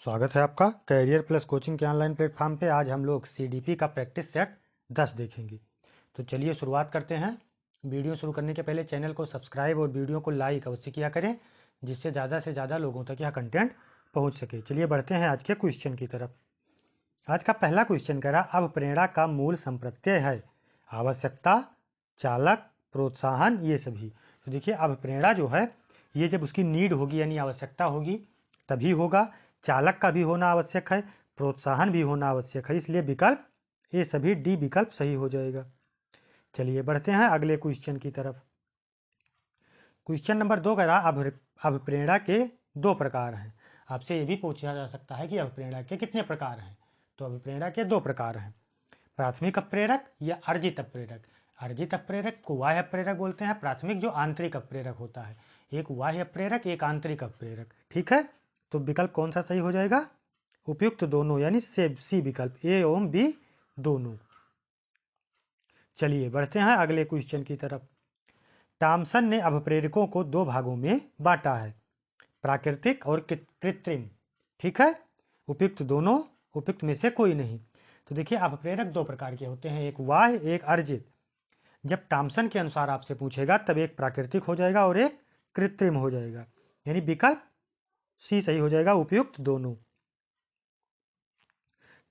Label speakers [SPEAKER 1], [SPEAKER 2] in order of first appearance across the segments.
[SPEAKER 1] स्वागत है आपका कैरियर प्लस कोचिंग के ऑनलाइन प्लेटफॉर्म पे। आज हम लोग सीडीपी का प्रैक्टिस सेट 10 देखेंगे। तो चलिए शुरुआत करते हैं। वीडियो शुरू करने के पहले चैनल को सब्सक्राइब और वीडियो को लाइक अवश्य किया करें, जिससे ज़्यादा से ज़्यादा लोगों तक यह कंटेंट पहुँच सके। चलिए बढ़ते हैं आज के क्वेश्चन की तरफ। आज का पहला क्वेश्चन कह रहा अब प्रेरणा का मूल संप्रत्यय है आवश्यकता, चालक, प्रोत्साहन, ये सभी। तो देखिए अब प्रेरणा जो है ये जब उसकी नीड होगी यानी आवश्यकता होगी तभी होगा। चालक का भी होना आवश्यक है, प्रोत्साहन भी होना आवश्यक है, इसलिए विकल्प ये सभी डी विकल्प सही हो जाएगा। चलिए बढ़ते हैं अगले क्वेश्चन की तरफ। क्वेश्चन नंबर 2 कह रहा अभिप्रेरणा के 2 प्रकार हैं। आपसे ये भी पूछा जा सकता है कि अभिप्रेरणा के कितने प्रकार हैं। तो अभिप्रेरणा के 2 प्रकार हैं, प्राथमिक अपप्रेरक या अर्जित अपप्रेरक। अर्जित अपप्रेरक को बाह्य अपप्रेरक बोलते हैं, प्राथमिक जो आंतरिक अपप्रेरक होता है। एक बाह्य अपप्रेरक, एक आंतरिक अपप्रेरक। ठीक है, तो विकल्प कौन सा सही हो जाएगा? उपयुक्त दोनों यानी सी विकल्प, ए एवं बी दोनों। चलिए बढ़ते हैं अगले क्वेश्चन की तरफ। टॉमसन ने अपप्रेरकों को 2 भागों में बांटा है, प्राकृतिक और कृत्रिम। ठीक है, उपयुक्त दोनों, उपयुक्त में से कोई नहीं। तो देखिए अपप्रेरक 2 प्रकार के होते हैं, एक बाह्य एक अर्जित। जब टॉमसन के अनुसार आपसे पूछेगा तब एक प्राकृतिक हो जाएगा और एक कृत्रिम हो जाएगा, यानी विकल्प सी सही हो जाएगा, उपयुक्त दोनों।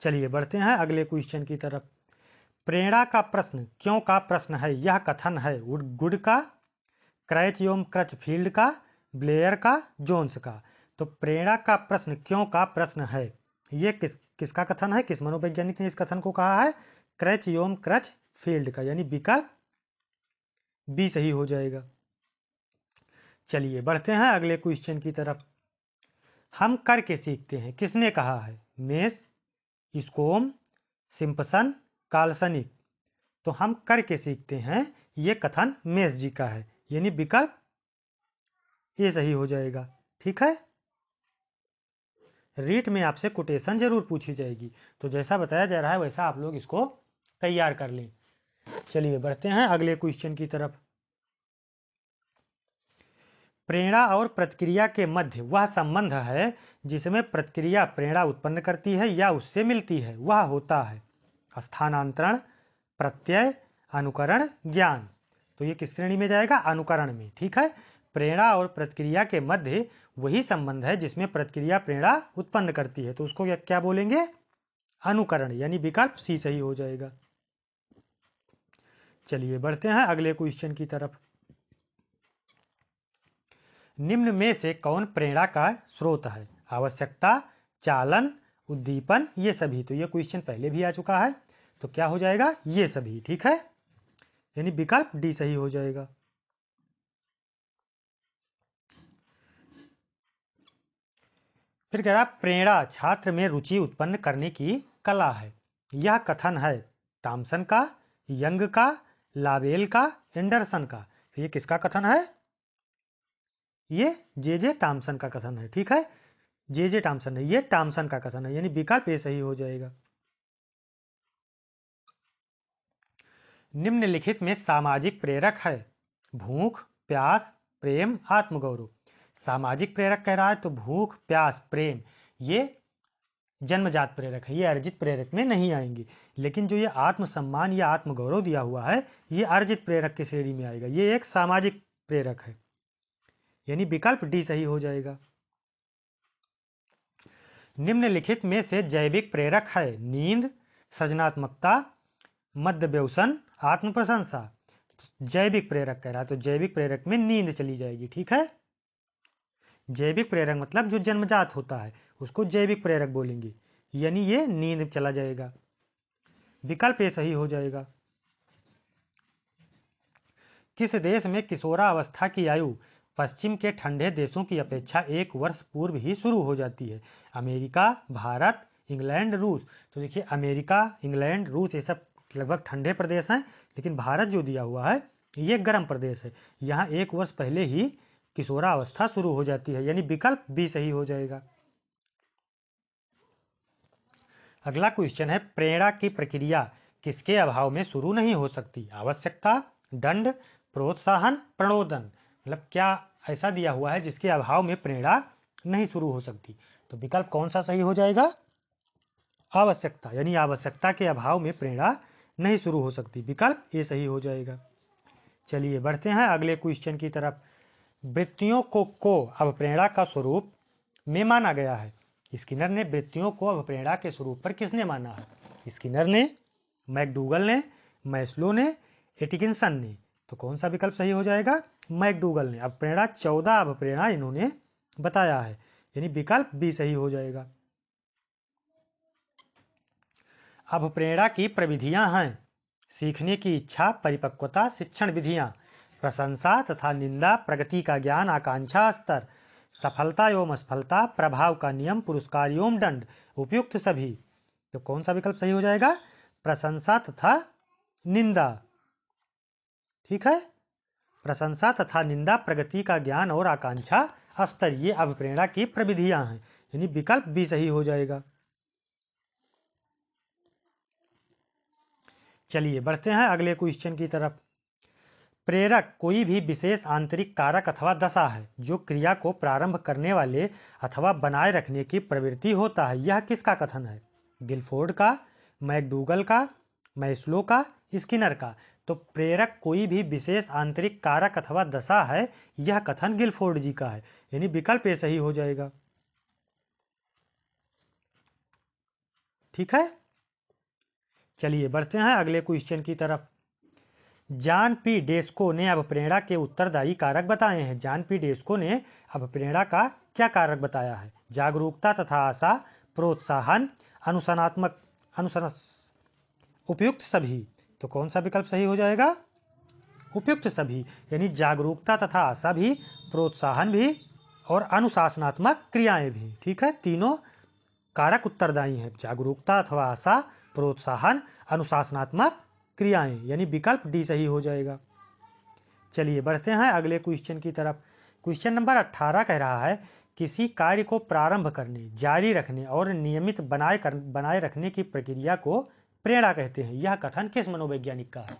[SPEAKER 1] चलिए बढ़ते हैं अगले क्वेश्चन की तरफ। प्रेरणा का प्रश्न क्यों का प्रश्न है, यह कथन है गुड का, क्रैच एवं क्रचफील्ड का, ब्लेयर का, जोन्स का। तो प्रेरणा का प्रश्न क्यों का प्रश्न है, ये किसका कथन है, किस मनोवैज्ञानिक ने इस कथन को कहा है? क्रैच एवं क्रचफील्ड का, यानी विकल्प बी सही हो जाएगा। चलिए बढ़ते हैं अगले क्वेश्चन की तरफ। हम करके सीखते हैं, किसने कहा है? मेस, स्कोम, सिम्पसन, काल्सनिक। तो हम करके सीखते हैं, ये कथन मेस जी का है, यानी विकल्प ये सही हो जाएगा। ठीक है, रीट में आपसे कोटेशन जरूर पूछी जाएगी, तो जैसा बताया जा रहा है वैसा आप लोग इसको तैयार कर लें। चलिए बढ़ते हैं अगले क्वेश्चन की तरफ। प्रेरणा और प्रतिक्रिया के मध्य वह संबंध है जिसमें प्रतिक्रिया प्रेरणा उत्पन्न करती है या उससे मिलती है, वह होता है स्थानांतरण, प्रत्यय, अनुकरण, ज्ञान। तो ये किस श्रेणी में जाएगा? अनुकरण में। ठीक है, प्रेरणा और प्रतिक्रिया के मध्य वही संबंध है जिसमें प्रतिक्रिया प्रेरणा उत्पन्न करती है, तो उसको क्या बोलेंगे? अनुकरण, यानी विकल्प सी सही हो जाएगा। चलिए बढ़ते हैं अगले क्वेश्चन की तरफ। निम्न में से कौन प्रेरणा का स्रोत है? आवश्यकता, चालन, उद्दीपन, ये सभी। तो ये क्वेश्चन पहले भी आ चुका है, तो क्या हो जाएगा? ये सभी। ठीक है, यानी विकल्प डी सही हो जाएगा। फिर कह रहा प्रेरणा छात्र में रुचि उत्पन्न करने की कला है, यह कथन है टॉमसन का, यंग का, लावेल का, एंडरसन का। तो ये किसका कथन है? ये जे टॉमसन का कथन है। ठीक है, जे टॉमसन है, ये टॉमसन का कथन है, यानी विकल्प ए सही हो जाएगा। निम्नलिखित में सामाजिक प्रेरक है भूख, प्यास, प्रेम, आत्मगौरव। सामाजिक प्रेरक कह रहा है तो भूख, प्यास, प्रेम ये जन्मजात प्रेरक है, ये अर्जित प्रेरक में नहीं आएंगे। लेकिन जो ये आत्मसम्मान या आत्मगौरव दिया हुआ है ये अर्जित प्रेरक की श्रेणी में आएगा, ये एक सामाजिक प्रेरक है, यानी विकल्प डी सही हो जाएगा। निम्नलिखित में से जैविक प्रेरक है नींद, सृजनात्मकता, मध्य व्यसन, आत्म प्रशंसा। जैविक प्रेरक कह रहा है तो जैविक प्रेरक में नींद चली जाएगी। ठीक है, जैविक प्रेरक मतलब जो जन्मजात होता है उसको जैविक प्रेरक बोलेंगे, यानी ये नींद चला जाएगा, विकल्प ये सही हो जाएगा। किस देश में किशोरावस्था की आयु पश्चिम के ठंडे देशों की अपेक्षा 1 वर्ष पूर्व ही शुरू हो जाती है? अमेरिका, भारत, इंग्लैंड, रूस। तो देखिए अमेरिका, इंग्लैंड, रूस ये सब लगभग ठंडे प्रदेश हैं, लेकिन भारत जो दिया हुआ है ये गर्म प्रदेश है, यहाँ 1 वर्ष पहले ही किशोरावस्था शुरू हो जाती है, यानी विकल्प बी सही हो जाएगा। अगला क्वेश्चन है प्रेरणा की प्रक्रिया किसके अभाव में शुरू नहीं हो सकती? आवश्यकता, दंड, प्रोत्साहन, प्रणोदन। मतलब क्या ऐसा दिया हुआ है जिसके अभाव में प्रेरणा नहीं शुरू हो सकती? तो विकल्प कौन सा सही हो जाएगा? आवश्यकता, यानी आवश्यकता के अभाव में प्रेरणा नहीं शुरू हो सकती। विकल्प ए सही हो जाएगा। चलिए बढ़ते हैं अगले क्वेश्चन की तरफ। वृत्तियों को अभिप्रेरणा का स्वरूप में माना गया है। स्किनर ने वृत्तियों को अभिप्रेरणा के स्वरूप पर किसने माना है? स्किनर ने, मैकडूगल ने, मैस्लो ने, एटिकिंसन ने। तो कौन सा विकल्प सही हो जाएगा? मैकडूगल ने। अभिप्रेरणा 14 अभिप्रेरणा इन्होंने बताया है, यानी विकल्प बी सही हो जाएगा। अभिप्रेरणा की प्रविधियां हैं सीखने की इच्छा, परिपक्वता, शिक्षण विधियां, प्रशंसा तथा निंदा, प्रगति का ज्ञान, आकांक्षा स्तर, सफलता एवं असफलता, प्रभाव का नियम, पुरस्कार एवं दंड, उपयुक्त सभी। तो कौन सा विकल्प सही हो जाएगा? प्रशंसा तथा निंदा। ठीक है, प्रशंसा तथा निंदा, प्रगति का ज्ञान और आकांक्षा स्तर, ये अभिप्रेरणा की प्रविधियां हैं, यानी विकल्प बी सही हो जाएगा। चलिए बढ़ते हैं अगले क्वेश्चन की तरफ। प्रेरक कोई भी विशेष आंतरिक कारक अथवा दशा है जो क्रिया को प्रारंभ करने वाले अथवा बनाए रखने की प्रवृत्ति होता है। यह किसका कथन है? गिलफोर्ड का, मैकडूगल का, मैस्लो का, स्किनर का। तो प्रेरक कोई भी विशेष आंतरिक कारक अथवा दशा है, यह कथन गिलफोर्ड जी का है, यानी विकल्प ए सही हो जाएगा। ठीक है, चलिए बढ़ते हैं अगले क्वेश्चन की तरफ। जॉन पी डेस्को ने अभिप्रेरणा के उत्तरदायी कारक बताए हैं। जॉन पी डेस्को ने अभिप्रेरणा का क्या कारक बताया है? जागरूकता तथा आशा, प्रोत्साहन, अनुशासनात्मक उपयुक्त सभी। तो कौन सा विकल्प सही हो जाएगा? उपयुक्त सभी, यानी जागरूकता तथा आशा भी, प्रोत्साहन भी और अनुशासनात्मक क्रियाएं भी। ठीक है, तीनों कारक उत्तरदायी हैं। जागरूकता अथवा आशा, प्रोत्साहन, अनुशासनात्मक क्रियाएं, यानी विकल्प डी सही हो जाएगा। चलिए बढ़ते हैं अगले क्वेश्चन की तरफ। क्वेश्चन नंबर 18 कह रहा है किसी कार्य को प्रारंभ करने, जारी रखने और नियमित बनाए रखने की प्रक्रिया को प्रेरणा कहते हैं। यह कथन किस मनोवैज्ञानिक का है?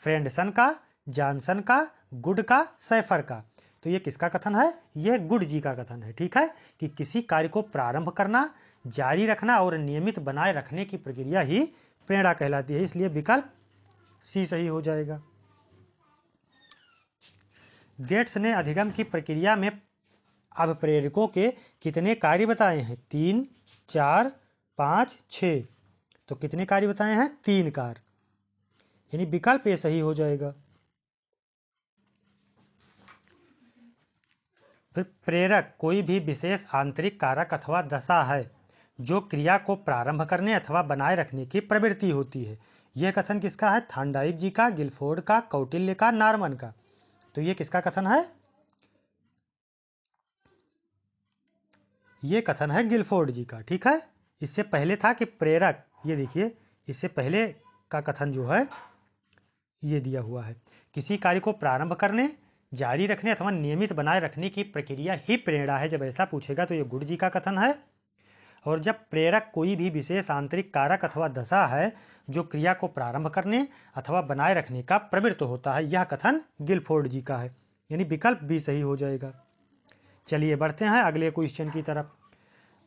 [SPEAKER 1] फ्रेंडसन का, जॉनसन का, गुड का, सैफर का। तो ये किसका कथन है? यह गुड जी का कथन है। ठीक है, कि किसी कार्य को प्रारंभ करना, जारी रखना और नियमित बनाए रखने की प्रक्रिया ही प्रेरणा कहलाती है, इसलिए विकल्प सी सही हो जाएगा। गेट्स ने अधिगम की प्रक्रिया में अभिप्रेरकों के कितने कार्य बताए हैं? 3, 4, 5, 6। तो कितने कार्य बताए हैं? 3 कार्य, यानी विकल्प ए सही हो जाएगा। फिर प्रेरक कोई भी विशेष आंतरिक कारक अथवा दशा है जो क्रिया को प्रारंभ करने अथवा बनाए रखने की प्रवृत्ति होती है। यह कथन किसका है? थार्नडाइक जी का, गिलफोर्ड का, कौटिल्य का, नार्मन का। तो ये किसका कथन है? ये कथन है गिलफोर्ड जी का। ठीक है, इससे पहले था कि प्रेरक, ये देखिए इससे पहले का कथन जो है ये दिया हुआ है, किसी कार्य को प्रारंभ करने, जारी रखने अथवा नियमित बनाए रखने की प्रक्रिया ही प्रेरणा है। जब ऐसा पूछेगा तो ये गुड जी का कथन है। और जब प्रेरक कोई भी विशेष आंतरिक कारक अथवा दशा है जो क्रिया को प्रारंभ करने अथवा बनाए रखने का प्रवृत्त होता है, यह कथन गिलफोर्ड जी का है, यानी विकल्प बी सही हो जाएगा। चलिए बढ़ते हैं अगले क्वेश्चन की तरफ।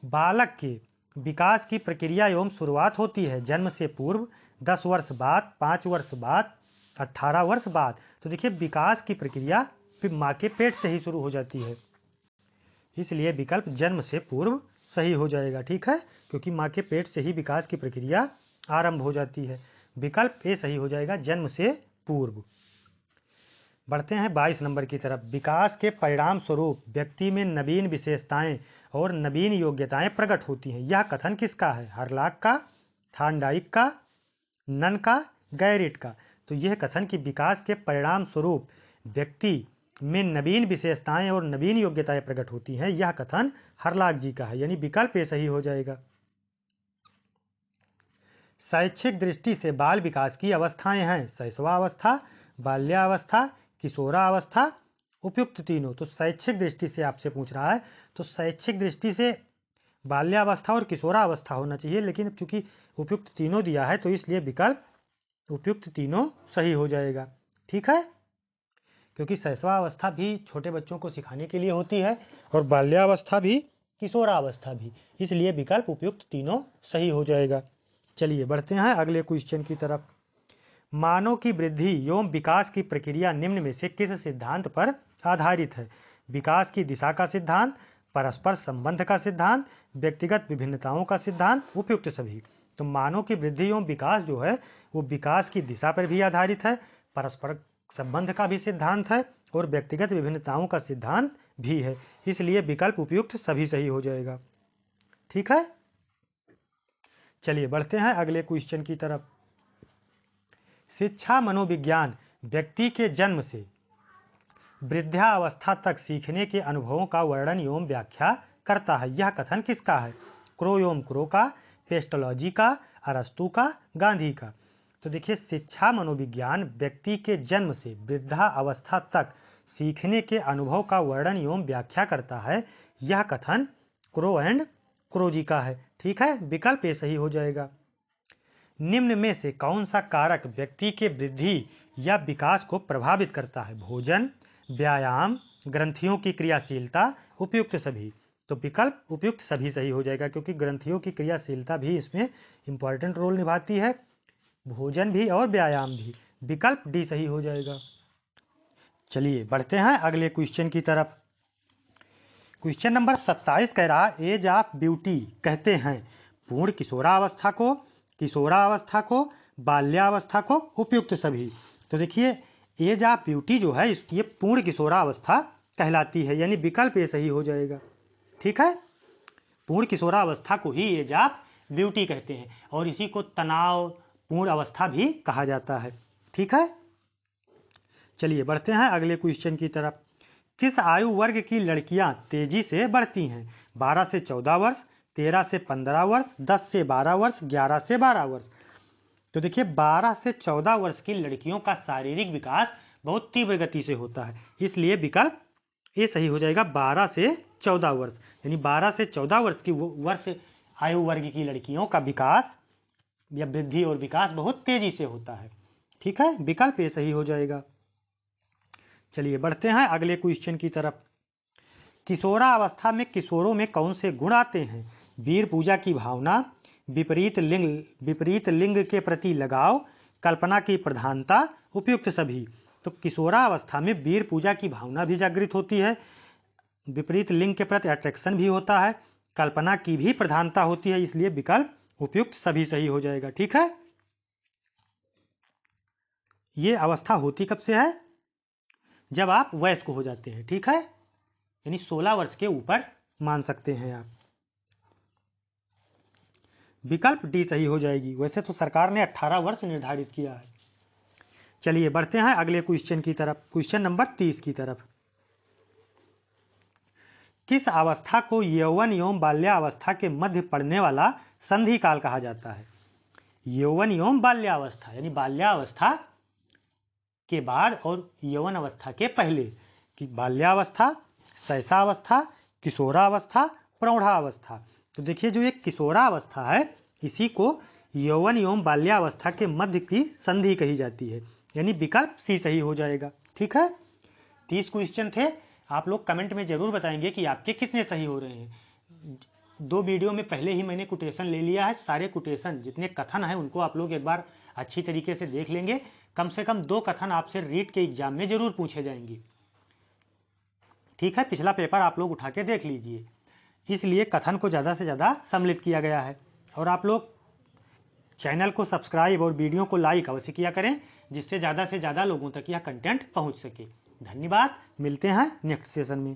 [SPEAKER 1] बालक के विकास की प्रक्रिया एवं शुरुआत होती है जन्म से पूर्व, 10 वर्ष बाद, 5 वर्ष बाद, 18 वर्ष बाद। तो देखिए विकास की प्रक्रिया फिर माँ के पेट से ही शुरू हो जाती है, इसलिए विकल्प जन्म से पूर्व सही हो जाएगा। ठीक है, क्योंकि माँ के पेट से ही विकास की प्रक्रिया आरंभ हो जाती है। विकल्प ए सही हो जाएगा, जन्म से पूर्व। बढ़ते हैं 22 नंबर की तरफ। विकास के परिणाम स्वरूप व्यक्ति में नवीन विशेषताएं और नवीन योग्यताएं प्रकट होती हैं। यह कथन किसका है? हरलाक का, थार्नडाइक का, नन का, गैरिट का। तो यह कथन कि विकास के परिणाम स्वरूप व्यक्ति में नवीन विशेषताएं और नवीन योग्यताएं प्रकट होती हैं, यह कथन हरलाक जी का है, यानी विकल्प ए सही हो जाएगा। शैक्षिक दृष्टि से बाल विकास की अवस्थाएं हैं शैशवावस्था, बाल्यावस्था, किशोरावस्था, उपयुक्त तीनों। तो शैक्षिक दृष्टि से आपसे पूछ रहा है, तो शैक्षिक दृष्टि से बाल्यावस्था और किशोरावस्था होना चाहिए, लेकिन चूंकि उपयुक्त तीनों दिया है तो इसलिए विकल्प उपयुक्त तीनों सही हो जाएगा। ठीक है, क्योंकि शैशवावस्था भी छोटे बच्चों को सिखाने के लिए होती है और बाल्यावस्था भी, किशोरावस्था भी, इसलिए विकल्प उपयुक्त तीनों सही हो जाएगा। चलिए बढ़ते हैं अगले क्वेश्चन की तरफ। मानव की वृद्धि एवं विकास की प्रक्रिया निम्न में से किस सिद्धांत पर आधारित है? विकास की दिशा का सिद्धांत, परस्पर संबंध का सिद्धांत, व्यक्तिगत विभिन्नताओं का सिद्धांत, उपयुक्त सभी। तो मानव की वृद्धि एवं विकास जो है वो विकास की दिशा पर भी आधारित है, परस्पर संबंध का भी सिद्धांत है और व्यक्तिगत विभिन्नताओं का सिद्धांत भी है, इसलिए विकल्प उपयुक्त सभी सही हो जाएगा। ठीक है, चलिए बढ़ते हैं अगले क्वेश्चन की तरफ। शिक्षा मनोविज्ञान व्यक्ति के जन्म से वृद्धावस्था तक सीखने के अनुभवों का वर्णन एवं व्याख्या करता है। यह कथन किसका है? क्रो एवं क्रो का, पेस्टोलॉजी का, अरस्तु का, गांधी का। तो देखिए, शिक्षा मनोविज्ञान व्यक्ति के जन्म से वृद्धावस्था तक सीखने के अनुभव का वर्णन एवं व्याख्या करता है। यह कथन क्रो एंड क्रो जी का है। ठीक है, विकल्प ए सही हो जाएगा। निम्न में से कौन सा कारक व्यक्ति के वृद्धि या विकास को प्रभावित करता है? भोजन, व्यायाम, ग्रंथियों की क्रियाशीलता, उपयुक्त सभी। तो विकल्प उपयुक्त सभी सही हो जाएगा, क्योंकि ग्रंथियों की क्रियाशीलता भी इसमें इंपॉर्टेंट रोल निभाती है, भोजन भी और व्यायाम भी। विकल्प डी सही हो जाएगा। चलिए बढ़ते हैं अगले क्वेश्चन की तरफ। क्वेश्चन नंबर 27 कह रहा, एज ऑफ ब्यूटी कहते हैं पूर्ण किशोरावस्था को, किशोरावस्था को, बाल्यावस्था को, उपयुक्त सभी। तो देखिए, एज ऑफ ब्यूटी जो है ये पूर्ण किशोरावस्था कहलाती है, यानी विकल्प ये सही हो जाएगा। ठीक है, पूर्ण किशोरावस्था को ही एज ऑफ ब्यूटी कहते हैं और इसी को तनाव पूर्ण अवस्था भी कहा जाता है। ठीक है, चलिए बढ़ते हैं अगले क्वेश्चन की तरफ। किस आयु वर्ग की लड़कियां तेजी से बढ़ती हैं? 12 से 14 वर्ष, 13 से 15 वर्ष, 10 से 12 वर्ष, 11 से 12 वर्ष। तो देखिए, 12 से 14 वर्ष की लड़कियों का शारीरिक विकास बहुत तीव्र गति से होता है, इसलिए विकल्प ये सही हो जाएगा। 12 से 14 वर्ष, यानी 12 से 14 वर्ष की वर्ष आयु वर्ग की लड़कियों का विकास या वृद्धि और विकास बहुत तेजी से होता है। ठीक है, विकल्प ये सही हो जाएगा। चलिए बढ़ते हैं अगले क्वेश्चन की तरफ। किशोरावस्था में किशोरों में कौन से गुण आते हैं? वीर पूजा की भावना, विपरीत लिंग के प्रति लगाव, कल्पना की प्रधानता, उपयुक्त सभी। तो किशोरावस्था में वीर पूजा की भावना भी जागृत होती है, विपरीत लिंग के प्रति अट्रैक्शन भी होता है, कल्पना की भी प्रधानता होती है, इसलिए विकल्प उपयुक्त सभी सही हो जाएगा। ठीक है, ये अवस्था होती कब से है? जब आप वयस्क हो जाते हैं। ठीक है, यानी 16 वर्ष के ऊपर मान सकते हैं आप। विकल्प डी सही हो जाएगी। वैसे तो सरकार ने 18 वर्ष निर्धारित किया है। चलिए बढ़ते हैं अगले क्वेश्चन की तरफ। क्वेश्चन नंबर 30 की तरफ। किस अवस्था को यौवन एवं बाल्यावस्था के मध्य पड़ने वाला संधि काल कहा जाता है? यौवन एवं बाल्यावस्था, यानी बाल्यावस्था के बाद और यौवन अवस्था के पहले की बाल्यावस्था, शैशवावस्था, किशोरावस्था, प्रौढ़ावस्था। तो देखिए, जो एक किशोरावस्था है इसी को यौवन एवं बाल्यावस्था के मध्य की संधि कही जाती है, यानी विकल्प सी सही हो जाएगा। ठीक है, 30 क्वेश्चन थे। आप लोग कमेंट में जरूर बताएंगे कि आपके कितने सही हो रहे हैं। 2 वीडियो में पहले ही मैंने कोटेशन ले लिया है। सारे कोटेशन जितने कथन हैं उनको आप लोग एक बार अच्छी तरीके से देख लेंगे। कम से कम 2 कथन आपसे रीट के एग्जाम में जरूर पूछे जाएंगे। ठीक है, पिछला पेपर आप लोग उठा के देख लीजिए, इसलिए कथन को ज़्यादा से ज़्यादा सम्मिलित किया गया है। और आप लोग चैनल को सब्सक्राइब और वीडियो को लाइक अवश्य किया करें, जिससे ज़्यादा से ज़्यादा लोगों तक यह कंटेंट पहुंच सके। धन्यवाद, मिलते हैं नेक्स्ट सेशन में।